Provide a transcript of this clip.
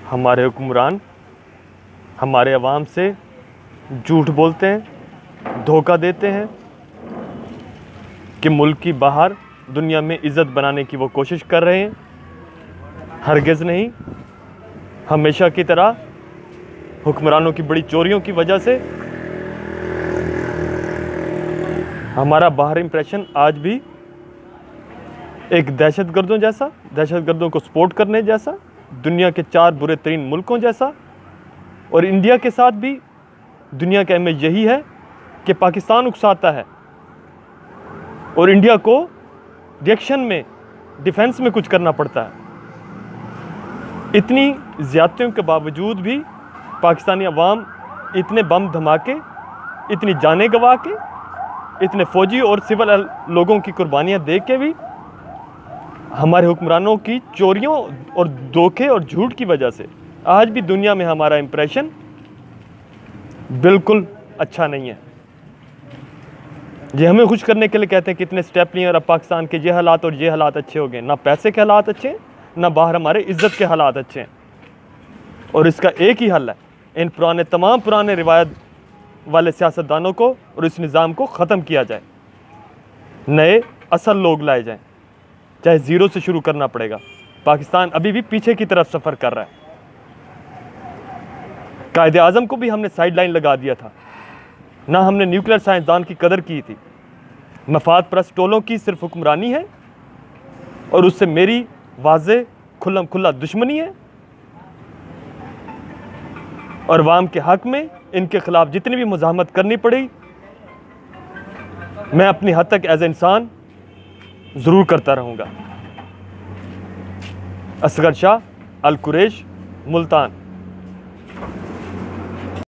हमारे हुक्मरान हमारे अवाम से झूठ बोलते हैं, धोखा देते हैं कि मुल्क की बाहर दुनिया में इज़्ज़त बनाने की वो कोशिश कर रहे हैं। हरगिज़ नहीं। हमेशा की तरह हुक्मरानों की बड़ी चोरियों की वजह से हमारा बाहर इंप्रेशन आज भी एक दहशतगर्दों जैसा, दहशतगर्दों को सपोर्ट करने जैसा, दुनिया के 4 बुरे तरीन मुल्कों जैसा। और इंडिया के साथ भी दुनिया का इमेज यही है कि पाकिस्तान उकसाता है और इंडिया को रिएक्शन में, डिफेंस में कुछ करना पड़ता है। इतनी ज़्यादतियों के बावजूद भी पाकिस्तानी अवाम इतने बम धमाके, इतनी जानें गंवा के, इतने फ़ौजी और सिविल लोगों की कुर्बानियाँ दे के भी हमारे हुक्मरानों की चोरियों और धोखे और झूठ की वजह से आज भी दुनिया में हमारा इंप्रेशन बिल्कुल अच्छा नहीं है। ये हमें खुश करने के लिए कहते हैं कि इतने स्टेप लिए और अब पाकिस्तान के ये हालात और ये हालात अच्छे हो गए। ना पैसे के हालात अच्छे हैं, ना बाहर हमारे इज़्ज़त के हालात अच्छे हैं। और इसका एक ही हल है, इन तमाम पुराने रिवायत वाले सियासतदानों को और इस निज़ाम को ख़त्म किया जाए, नए असल लोग लाए जाएं, चाहे ज़ीरो से शुरू करना पड़ेगा। पाकिस्तान अभी भी पीछे की तरफ सफ़र कर रहा है। कायदे आज़म को भी हमने साइड लाइन लगा दिया था, ना हमने न्यूक्लियर साइंसदान की कदर की थी। मफाद परस्त टोलों की सिर्फ हुक्मरानी है और उससे मेरी वाज़े खुल्लम खुल्ला दुश्मनी है। और अवाम के हक़ में इनके ख़िलाफ़ जितनी भी मुज़ाहमत करनी पड़ी, मैं अपनी हद तक एज़ ए इंसान ज़रूर करता रहूँगा। असगर शाह, अल कुरैश, मुल्तान।